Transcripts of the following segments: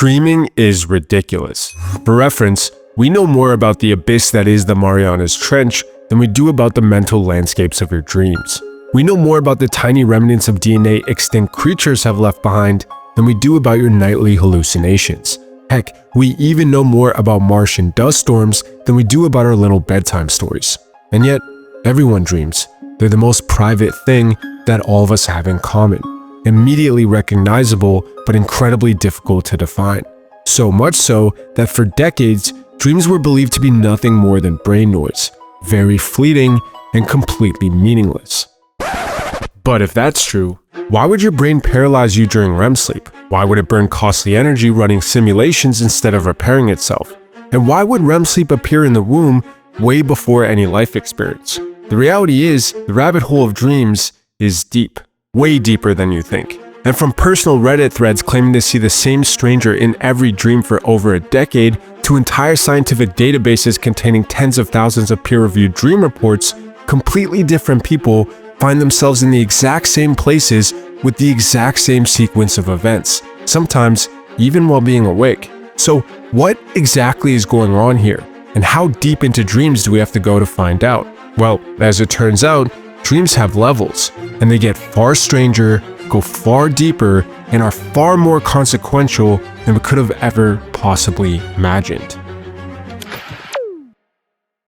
Dreaming is ridiculous. For reference, we know more about the abyss that is the Marianas Trench than we do about the mental landscapes of your dreams. We know more about the tiny remnants of DNA extinct creatures have left behind than we do about your nightly hallucinations. Heck, we even know more about Martian dust storms than we do about our little bedtime stories. And yet, everyone dreams. They're the most private thing that all of us have in common. Immediately recognizable, but incredibly difficult to define. So much so that for decades, dreams were believed to be nothing more than brain noise, very fleeting and completely meaningless. But if that's true, why would your brain paralyze you during REM sleep? Why would it burn costly energy running simulations instead of repairing itself? And why would REM sleep appear in the womb way before any life experience? The reality is, the rabbit hole of dreams is deep. Way deeper than you think. And from personal Reddit threads claiming to see the same stranger in every dream for over a decade, to entire scientific databases containing tens of thousands of peer-reviewed dream reports, completely different people find themselves in the exact same places with the exact same sequence of events, sometimes even while being awake. So what exactly is going on here? And how deep into dreams do we have to go to find out? Well, as it turns out, dreams have levels, and they get far stranger, go far deeper, and are far more consequential than we could have ever possibly imagined.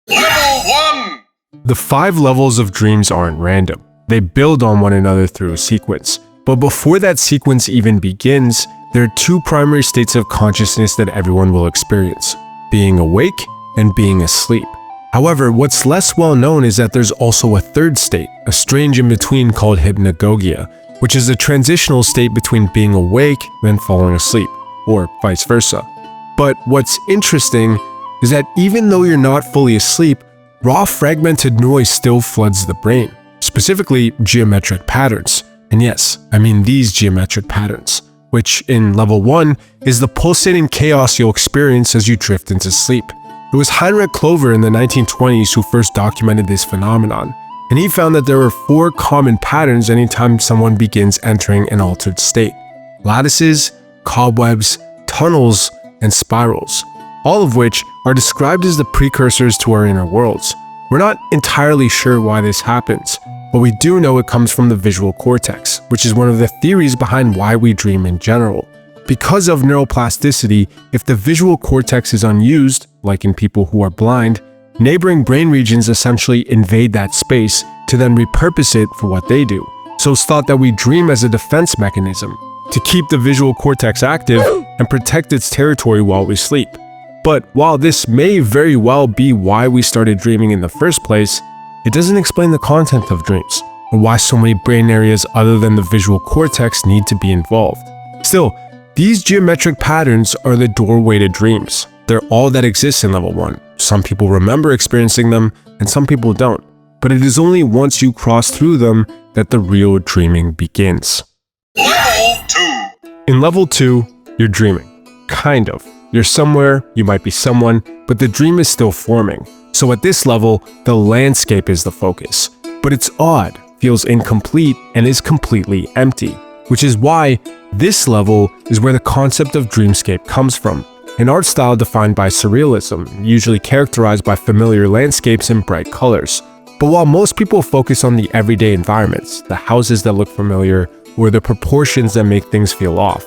Level 1! The 5 levels of dreams aren't random. They build on one another through a sequence. But before that sequence even begins, there are 2 primary states of consciousness that everyone will experience: being awake and being asleep. However, what's less well known is that there's also a third state, a strange in-between called hypnagogia, which is a transitional state between being awake and falling asleep, or vice versa. But what's interesting is that even though you're not fully asleep, raw fragmented noise still floods the brain, specifically geometric patterns. And yes, I mean these geometric patterns, which in level 1 is the pulsating chaos you'll experience as you drift into sleep. It was Heinrich Clover in the 1920s who first documented this phenomenon, and he found that there were 4 common patterns anytime someone begins entering an altered state: lattices, cobwebs, tunnels, and spirals, all of which are described as the precursors to our inner worlds. We're not entirely sure why this happens, but we do know it comes from the visual cortex, which is one of the theories behind why we dream in general. Because of neuroplasticity, if the visual cortex is unused, like in people who are blind, neighboring brain regions essentially invade that space to then repurpose it for what they do. So it's thought that we dream as a defense mechanism, to keep the visual cortex active and protect its territory while we sleep. But while this may very well be why we started dreaming in the first place, it doesn't explain the content of dreams, or why so many brain areas other than the visual cortex need to be involved. Still, these geometric patterns are the doorway to dreams. They're all that exists in level 1. Some people remember experiencing them, and some people don't. But it is only once you cross through them that the real dreaming begins. Level 2! In level 2, you're dreaming. Kind of. You're somewhere, you might be someone, but the dream is still forming. So at this level, the landscape is the focus. But it's odd, feels incomplete, and is completely empty. Which is why this level is where the concept of dreamscape comes from, an art style defined by surrealism, usually characterized by familiar landscapes and bright colors. But while most people focus on the everyday environments, the houses that look familiar, or the proportions that make things feel off,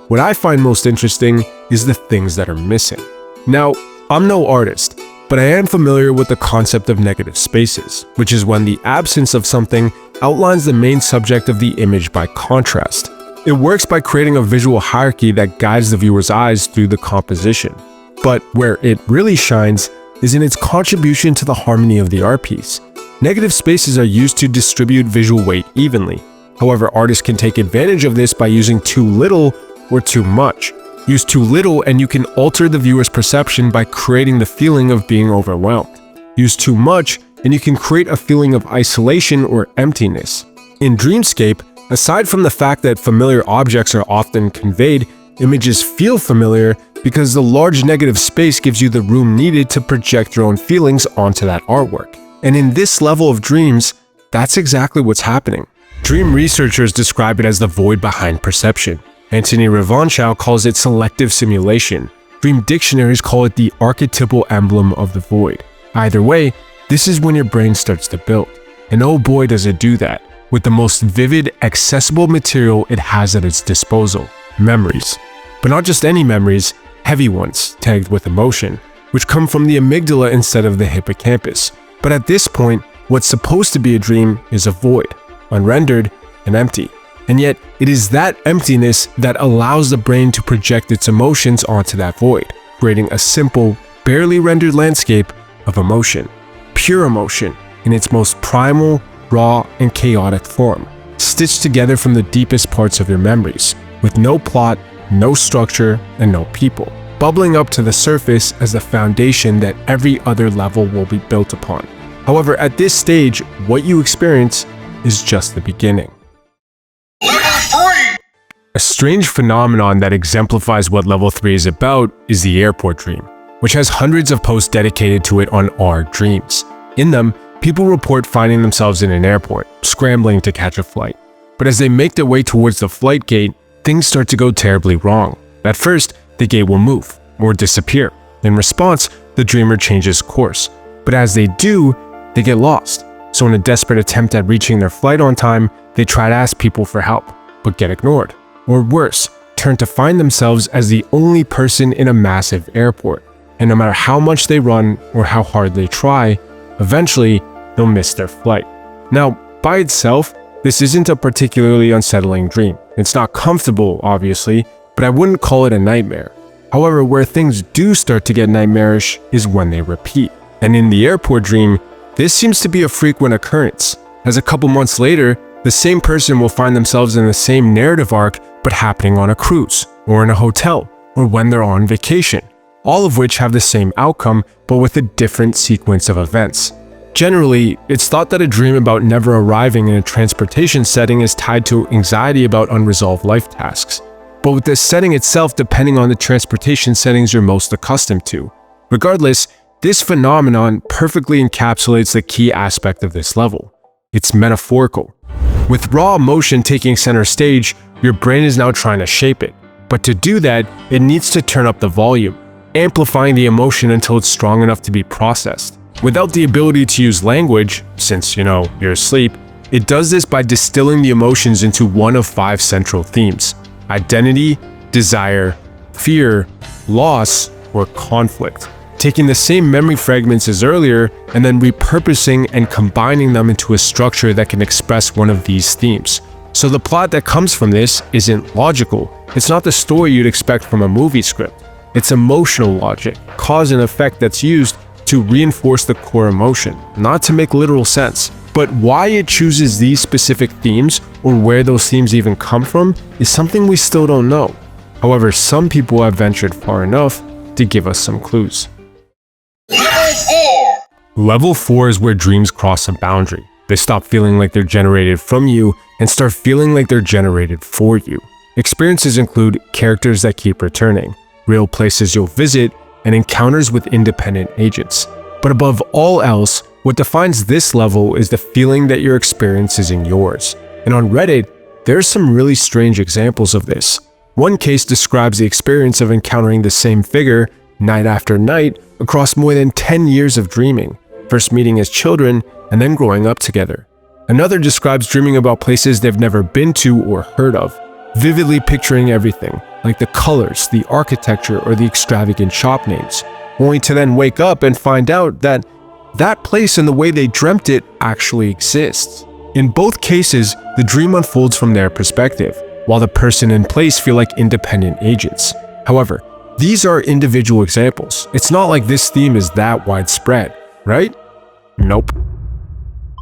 what I find most interesting is the things that are missing. Now, I'm no artist, but I am familiar with the concept of negative spaces, which is when the absence of something outlines the main subject of the image by contrast. It works by creating a visual hierarchy that guides the viewer's eyes through the composition. But where it really shines is in its contribution to the harmony of the art piece. Negative spaces are used to distribute visual weight evenly. However, artists can take advantage of this by using too little or too much. Use too little and you can alter the viewer's perception by creating the feeling of being overwhelmed. Use too much and you can create a feeling of isolation or emptiness. In Dreamscape, aside from the fact that familiar objects are often conveyed, images feel familiar because the large negative space gives you the room needed to project your own feelings onto that artwork. And in this level of dreams, that's exactly what's happening. Dream researchers describe it as the void behind perception. Antony Revonchow calls it selective simulation. Dream dictionaries call it the archetypal emblem of the void. Either way, this is when your brain starts to build. And oh boy does it do that, with the most vivid, accessible material it has at its disposal: memories. But not just any memories, heavy ones, tagged with emotion, which come from the amygdala instead of the hippocampus. But at this point, what's supposed to be a dream is a void, unrendered and empty. And yet, it is that emptiness that allows the brain to project its emotions onto that void, creating a simple, barely rendered landscape of emotion. Pure emotion, in its most primal, raw, and chaotic form, stitched together from the deepest parts of your memories, with no plot, no structure, and no people, bubbling up to the surface as the foundation that every other level will be built upon. However, at this stage, what you experience is just the beginning. Level 3! A strange phenomenon that exemplifies what Level 3 is about is the airport dream, which has hundreds of posts dedicated to it on our dreams. In them, people report finding themselves in an airport, scrambling to catch a flight. But as they make their way towards the flight gate, things start to go terribly wrong. At first, the gate will move or disappear. In response, the dreamer changes course. But as they do, they get lost. So in a desperate attempt at reaching their flight on time, they try to ask people for help, but get ignored. Or worse, turn to find themselves as the only person in a massive airport. And no matter how much they run or how hard they try, eventually they'll miss their flight. Now, by itself, this isn't a particularly unsettling dream. It's not comfortable, obviously, but I wouldn't call it a nightmare. However, where things do start to get nightmarish is when they repeat. And in the airport dream, this seems to be a frequent occurrence, as a couple months later, the same person will find themselves in the same narrative arc, but happening on a cruise, or in a hotel, or when they're on vacation, all of which have the same outcome, but with a different sequence of events. Generally, it's thought that a dream about never arriving in a transportation setting is tied to anxiety about unresolved life tasks. But with the setting itself depending on the transportation settings you're most accustomed to. Regardless, this phenomenon perfectly encapsulates the key aspect of this level. It's metaphorical. With raw emotion taking center stage, your brain is now trying to shape it. But to do that, it needs to turn up the volume, amplifying the emotion until it's strong enough to be processed. Without the ability to use language, since, you're asleep, it does this by distilling the emotions into one of 5 central themes: identity, desire, fear, loss, or conflict. Taking the same memory fragments as earlier and then repurposing and combining them into a structure that can express one of these themes. So the plot that comes from this isn't logical. It's not the story you'd expect from a movie script. It's emotional logic, cause and effect that's used to reinforce the core emotion, not to make literal sense. But why it chooses these specific themes, or where those themes even come from, is something we still don't know. However, some people have ventured far enough to give us some clues. Level 4! Level 4 is where dreams cross a boundary. They stop feeling like they're generated from you and start feeling like they're generated for you. Experiences include characters that keep returning, real places you'll visit, and encounters with independent agents. But above all else, what defines this level is the feeling that your experience isn't yours. And on Reddit, there are some really strange examples of this. One case describes the experience of encountering the same figure night after night across more than 10 years of dreaming, first meeting as children and then growing up together. Another describes dreaming about places they've never been to or heard of, vividly picturing everything, like the colors, the architecture, or the extravagant shop names, only to then wake up and find out that that place and the way they dreamt it actually exists. In both cases, the dream unfolds from their perspective, while the person and place feel like independent agents. However, these are individual examples. It's not like this theme is that widespread, right? Nope.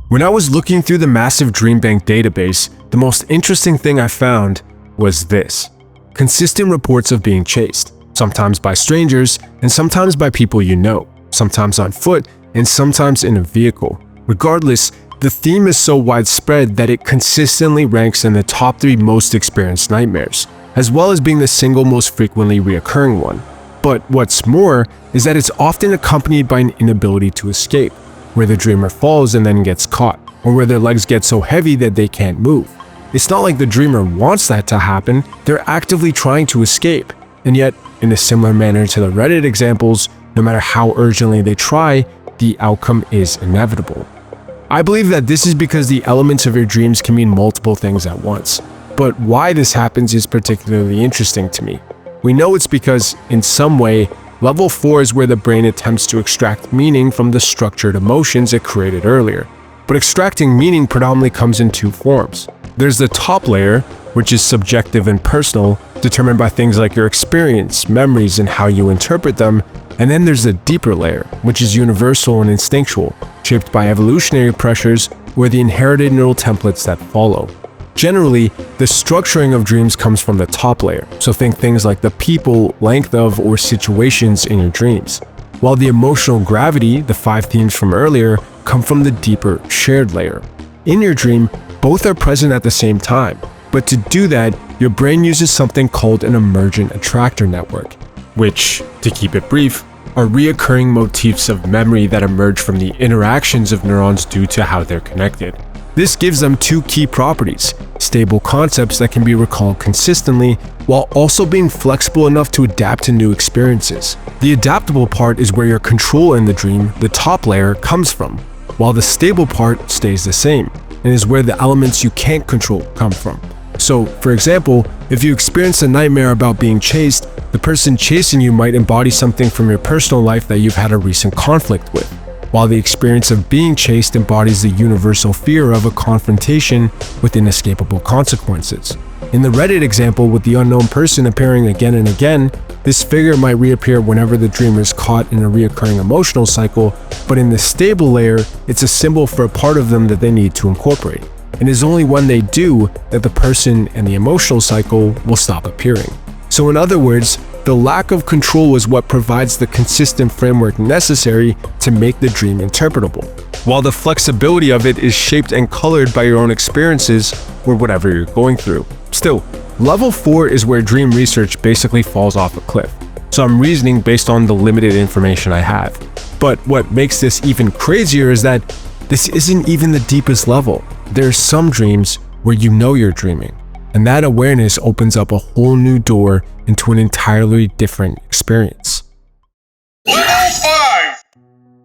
When I was looking through the massive dream bank database, the most interesting thing I found was this: consistent reports of being chased, sometimes by strangers and sometimes by people you know, sometimes on foot and sometimes in a vehicle. Regardless, the theme is so widespread that it consistently ranks in the top 3 most experienced nightmares, as well as being the single most frequently reoccurring one. But what's more is that it's often accompanied by an inability to escape, where the dreamer falls and then gets caught, or where their legs get so heavy that they can't move. It's not like the dreamer wants that to happen, they're actively trying to escape. And yet, in a similar manner to the Reddit examples, no matter how urgently they try, the outcome is inevitable. I believe that this is because the elements of your dreams can mean multiple things at once. But why this happens is particularly interesting to me. We know it's because, in some way, level 4 is where the brain attempts to extract meaning from the structured emotions it created earlier. But extracting meaning predominantly comes in two forms. There's the top layer, which is subjective and personal, determined by things like your experience, memories, and how you interpret them. And then there's the deeper layer, which is universal and instinctual, shaped by evolutionary pressures or the inherited neural templates that follow. Generally, the structuring of dreams comes from the top layer, so think things like the people, length of, or situations in your dreams. While the emotional gravity, the 5 themes from earlier, come from the deeper, shared layer. In your dream, both are present at the same time, but to do that, your brain uses something called an emergent attractor network, which, to keep it brief, are reoccurring motifs of memory that emerge from the interactions of neurons due to how they're connected. This gives them two key properties: stable concepts that can be recalled consistently, while also being flexible enough to adapt to new experiences. The adaptable part is where your control in the dream, the top layer, comes from, while the stable part stays the same, and is where the elements you can't control come from. So, for example, if you experience a nightmare about being chased, the person chasing you might embody something from your personal life that you've had a recent conflict with, while the experience of being chased embodies the universal fear of a confrontation with inescapable consequences. In the Reddit example with the unknown person appearing again and again, this figure might reappear whenever the dreamer is caught in a reoccurring emotional cycle, but in the stable layer, it's a symbol for a part of them that they need to incorporate. And it's only when they do that the person and the emotional cycle will stop appearing. So in other words, the lack of control is what provides the consistent framework necessary to make the dream interpretable, while the flexibility of it is shaped and colored by your own experiences or whatever you're going through. Still, level 4 is where dream research basically falls off a cliff, so I'm reasoning based on the limited information I have. But what makes this even crazier is that this isn't even the deepest level. There are some dreams where you know you're dreaming, and that awareness opens up a whole new door into an entirely different experience. Level 5!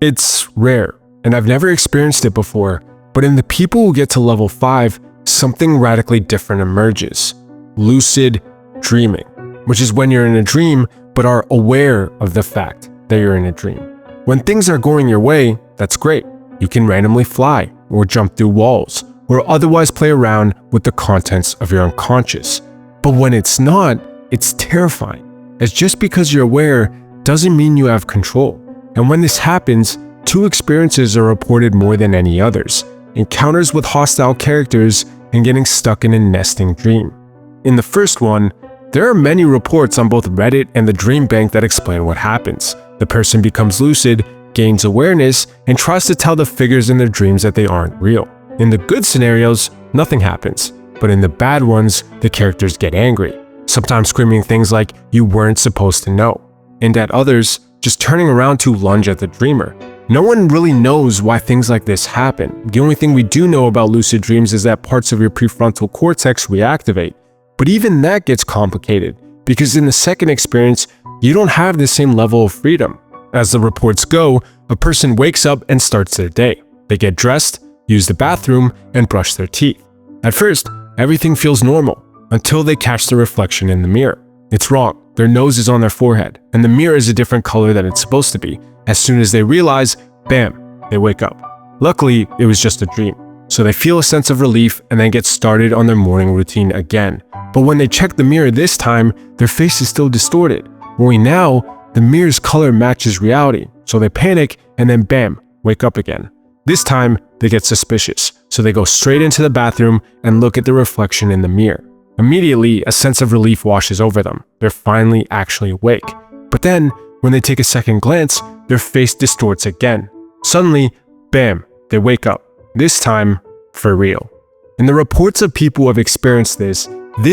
It's rare, and I've never experienced it before, but in the people who get to level 5, something radically different emerges. Lucid dreaming, which is when you're in a dream but are aware of the fact that you're in a dream. When things are going your way, that's great. You can randomly fly, or jump through walls, or otherwise play around with the contents of your unconscious. But when it's not, it's terrifying, as just because you're aware doesn't mean you have control. And when this happens, 2 experiences are reported more than any others: encounters with hostile characters and getting stuck in a nesting dream. In the first one, there are many reports on both Reddit and the Dream Bank that explain what happens. The person becomes lucid, gains awareness, and tries to tell the figures in their dreams that they aren't real. In the good scenarios, nothing happens, but in the bad ones, the characters get angry, sometimes screaming things like "you weren't supposed to know," and at others, just turning around to lunge at the dreamer. No one really knows why things like this happen. The only thing we do know about lucid dreams is that parts of your prefrontal cortex reactivate, but even that gets complicated, because in the second experience, you don't have the same level of freedom. As the reports go, a person wakes up and starts their day. They get dressed, use the bathroom, and brush their teeth. At first, everything feels normal, until they catch the reflection in the mirror. It's wrong. Their nose is on their forehead, and the mirror is a different color than it's supposed to be. As soon as they realize, bam, they wake up. Luckily, it was just a dream, so they feel a sense of relief and then get started on their morning routine again. But when they check the mirror this time, their face is still distorted. Only now, the mirror's color matches reality, so they panic and then bam, wake up again. This time, they get suspicious, so they go straight into the bathroom and look at the reflection in the mirror. Immediately, a sense of relief washes over them. They're finally actually awake. But then, when they take a second glance, their face distorts again. Suddenly, bam, they wake up. This time, for real. In the reports of people who have experienced this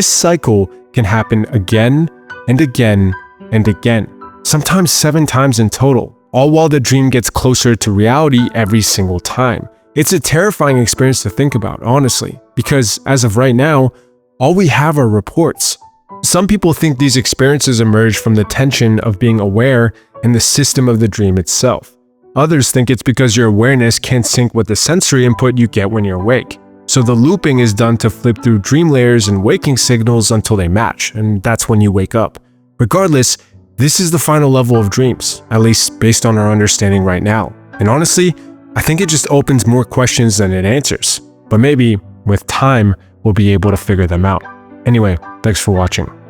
cycle can happen again and again and again, sometimes 7 times in total, all while the dream gets closer to reality every single time. It's a terrifying experience to think about, honestly. because as of right now, all we have are reports. Some people think these experiences emerge from the tension of being aware and the system of the dream itself. Others think it's because your awareness can't sync with the sensory input you get when you're awake. So the looping is done to flip through dream layers and waking signals until they match, and that's when you wake up. Regardless, this is the final level of dreams, at least based on our understanding right now. And honestly, I think it just opens more questions than it answers. But maybe, with time, we'll be able to figure them out. Anyway, thanks for watching.